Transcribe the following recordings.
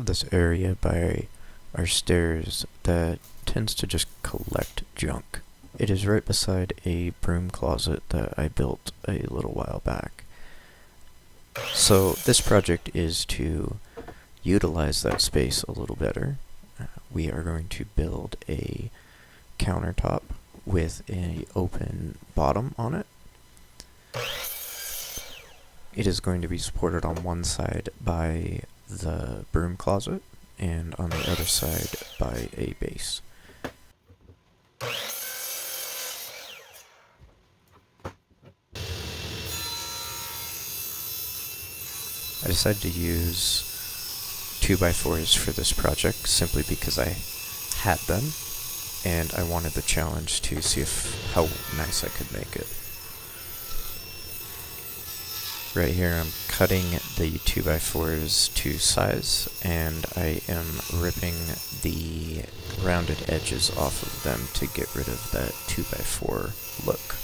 this area by our stairs that tends to just collect junk. It is right beside a broom closet that I built a little while back. So this project is to utilize that space a little better. We are going to build a countertop with an open bottom on it. It is going to be supported on one side by the broom closet and on the other side by a base. I decided to use 2x4s for this project simply because I had them and I wanted the challenge to see how nice I could make it. Right here I'm cutting the 2x4s to size and I am ripping the rounded edges off of them to get rid of that 2x4 look.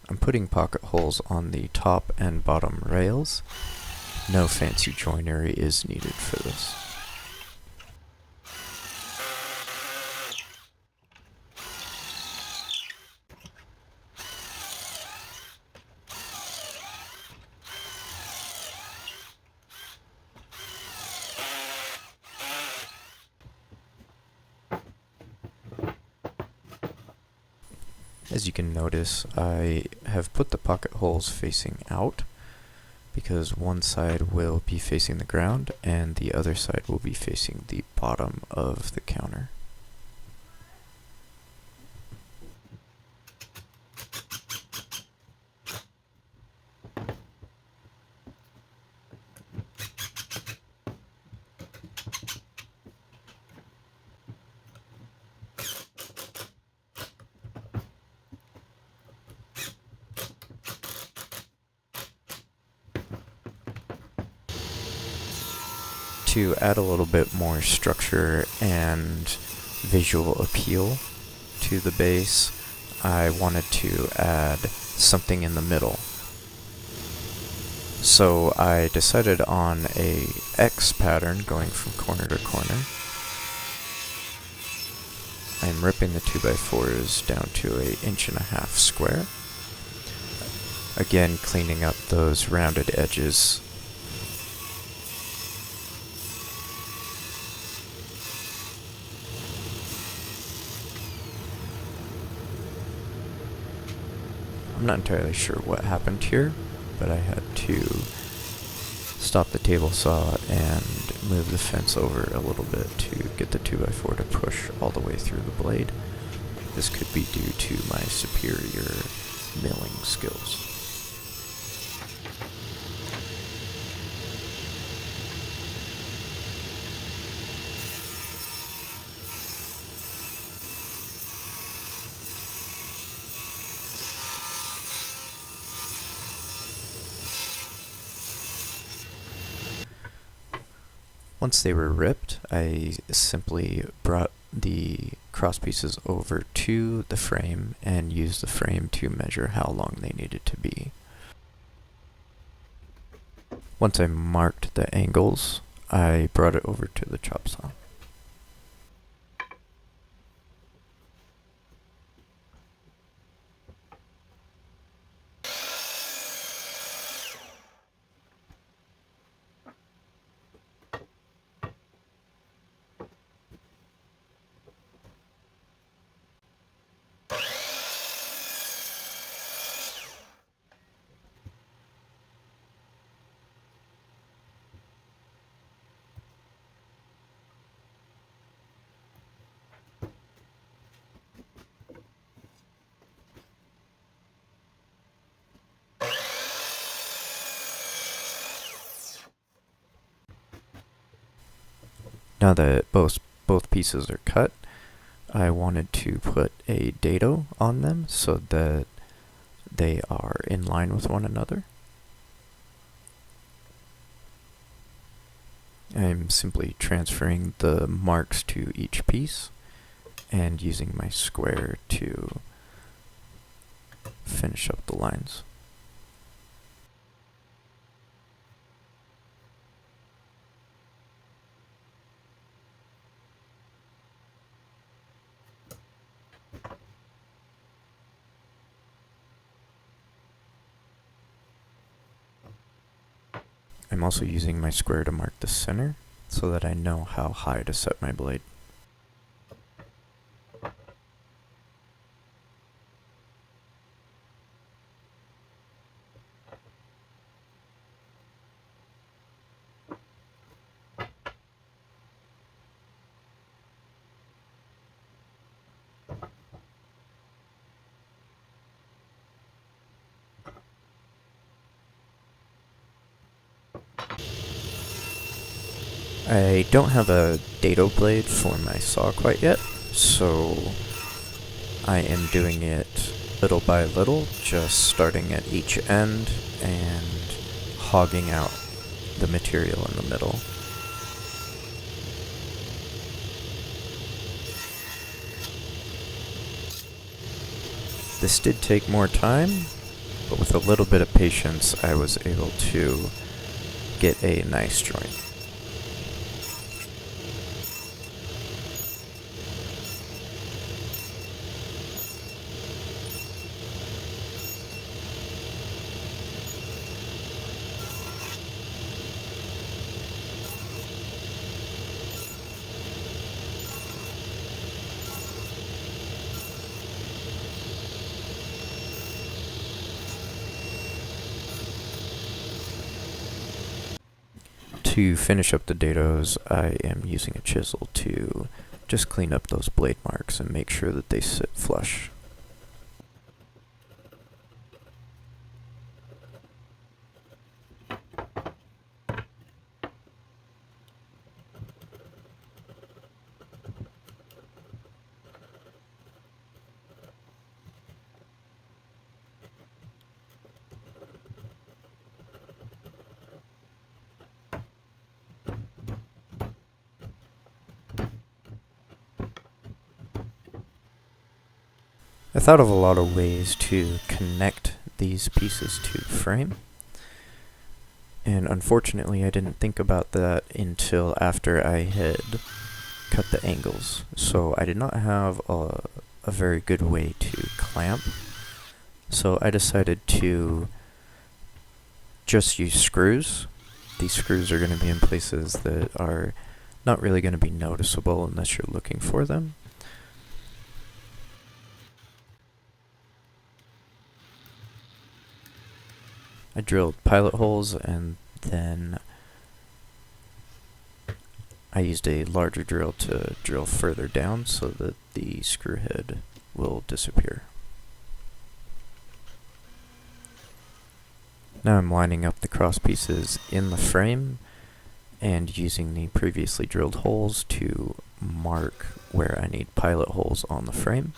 I'm putting pocket holes on the top and bottom rails. No fancy joinery is needed for this. As you can notice, I have put the pocket holes facing out because one side will be facing the ground and the other side will be facing the bottom of the counter. To add a little bit more structure and visual appeal to the base, I wanted to add something in the middle. So I decided on a X pattern going from corner to corner. I'm ripping the 2x4s down to 1.5 inch square. Again, cleaning up those rounded edges. I'm not entirely sure what happened here, but I had to stop the table saw and move the fence over a little bit to get the 2x4 to push all the way through the blade. This could be due to my superior milling skills. Once they were ripped, I simply brought the cross pieces over to the frame and used the frame to measure how long they needed to be. Once I marked the angles, I brought it over to the chop saw. Now that both pieces are cut, I wanted to put a dado on them so that they are in line with one another. I'm simply transferring the marks to each piece and using my square to finish up the lines. I'm also using my square to mark the center so that I know how high to set my blade. I don't have a dado blade for my saw quite yet, so I am doing it little by little, just starting at each end and hogging out the material in the middle. This did take more time, but with a little bit of patience I was able to get a nice joint. To finish up the dados, I am using a chisel to just clean up those blade marks and make sure that they sit flush. I thought of a lot of ways to connect these pieces to the frame, and unfortunately I didn't think about that until after I had cut the angles. So I did not have a very good way to clamp, so I decided to just use screws. These screws are going to be in places that are not really going to be noticeable unless you're looking for them. I drilled pilot holes and then I used a larger drill to drill further down so that the screw head will disappear. Now I'm lining up the cross pieces in the frame and using the previously drilled holes to mark where I need pilot holes on the frame.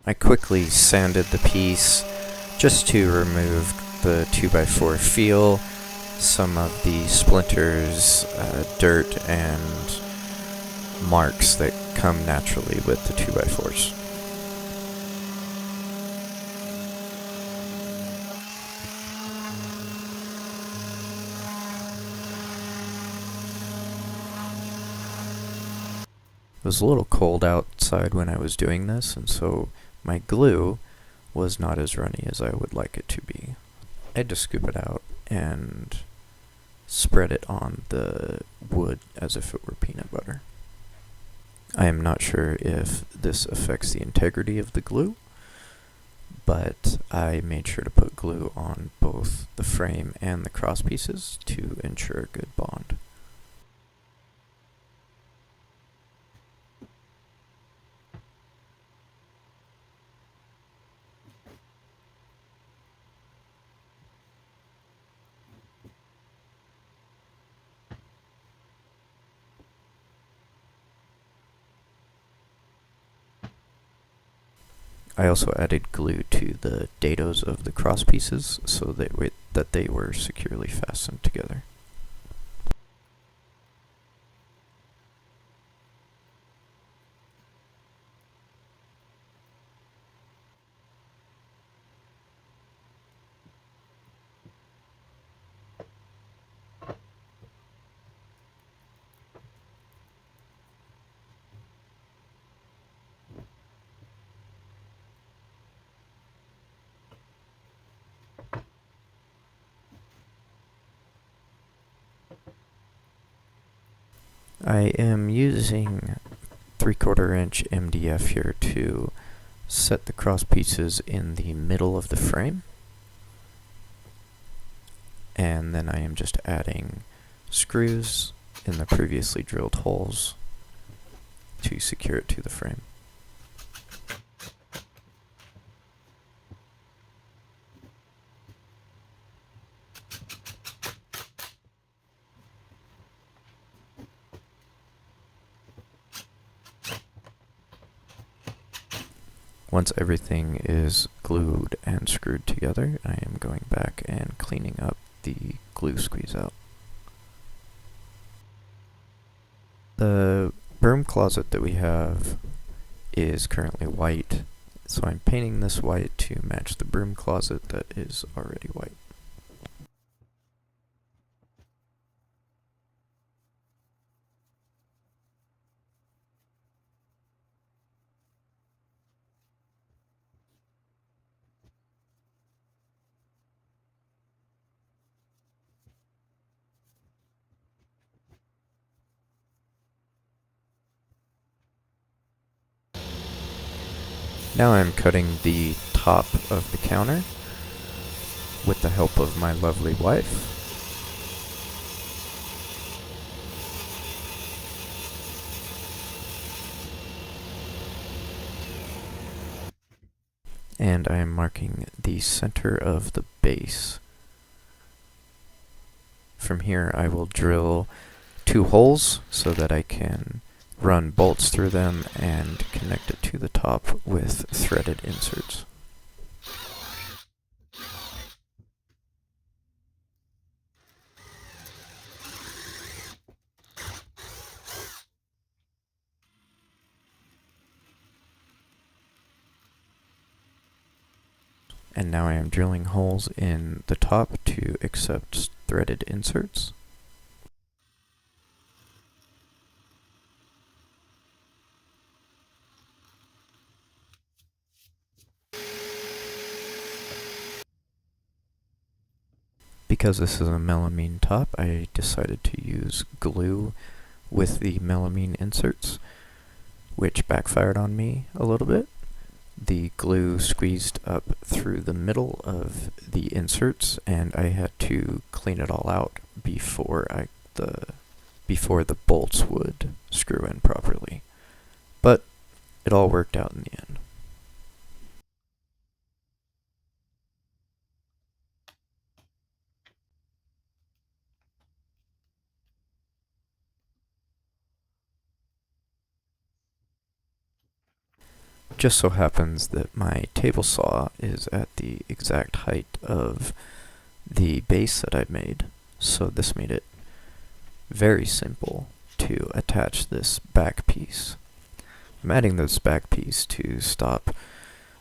I quickly sanded the piece just to remove the 2x4 feel, some of the splinters, dirt, and marks that come naturally with the 2x4s. It was a little cold outside when I was doing this, and so my glue was not as runny as I would like it to be. I had to scoop it out and spread it on the wood as if it were peanut butter. I am not sure if this affects the integrity of the glue, but I made sure to put glue on both the frame and the cross pieces to ensure a good bond. I also added glue to the dados of the cross pieces so that they were securely fastened together. I am using 3/4 inch MDF here to set the cross pieces in the middle of the frame. And then I am just adding screws in the previously drilled holes to secure it to the frame. Once everything is glued and screwed together, I am going back and cleaning up the glue squeeze out. The broom closet that we have is currently white, so I'm painting this white to match the broom closet that is already white. Now I'm cutting the top of the counter with the help of my lovely wife. And I am marking the center of the base. From here I will drill 2 holes so that I can run bolts through them and connect it to the top with threaded inserts. And now I am drilling holes in the top to accept threaded inserts. Because this is a melamine top, I decided to use glue with the melamine inserts, which backfired on me a little bit. The glue squeezed up through the middle of the inserts, and I had to clean it all out before the bolts would screw in properly. But it all worked out in the end. Just so happens that my table saw is at the exact height of the base that I made, so this made it very simple to attach this back piece. I'm adding this back piece to stop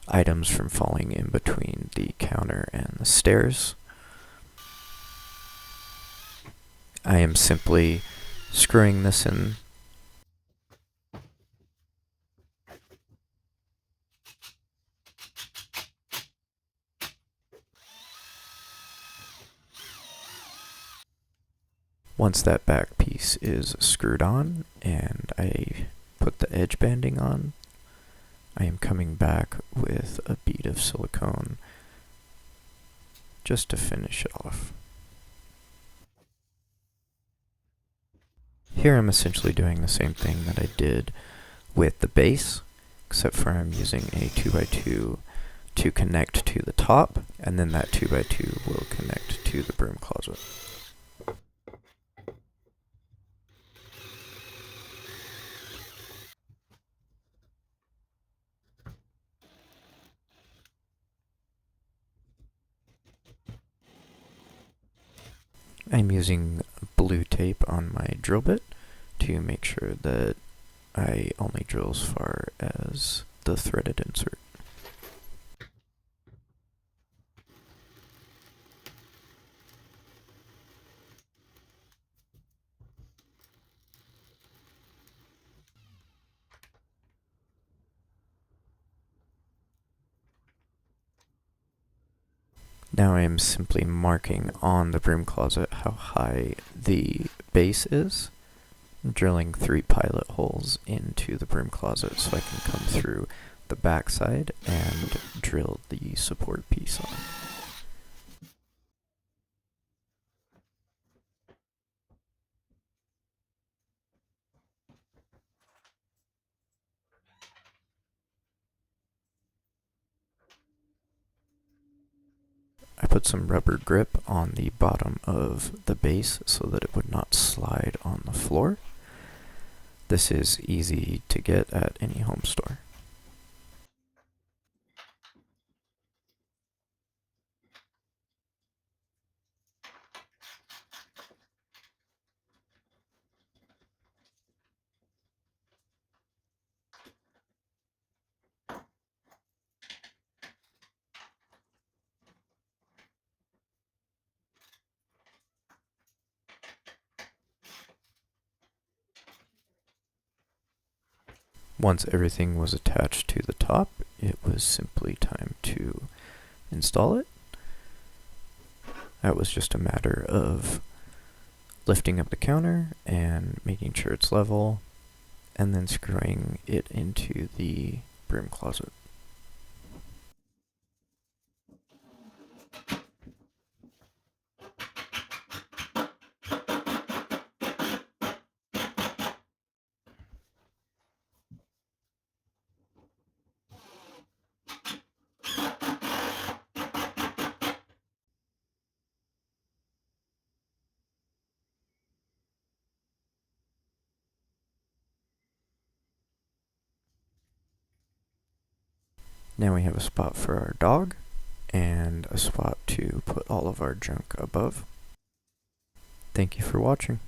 items from falling in between the counter and the stairs. I am simply screwing this in. Once that back piece is screwed on and I put the edge banding on, I am coming back with a bead of silicone just to finish it off. Here I'm essentially doing the same thing that I did with the base, except for I'm using a 2x2 to connect to the top, and then that 2x2 will connect to the broom closet. I'm using blue tape on my drill bit to make sure that I only drill as far as the threaded insert. Now I am simply marking on the broom closet how high the base is, drilling 3 pilot holes into the broom closet so I can come through the backside and drill the support piece on. I put some rubber grip on the bottom of the base so that it would not slide on the floor. This is easy to get at any home store. Once everything was attached to the top, it was simply time to install it. That was just a matter of lifting up the counter and making sure it's level, and then screwing it into the broom closet. Now we have a spot for our dog and a spot to put all of our junk above. Thank you for watching.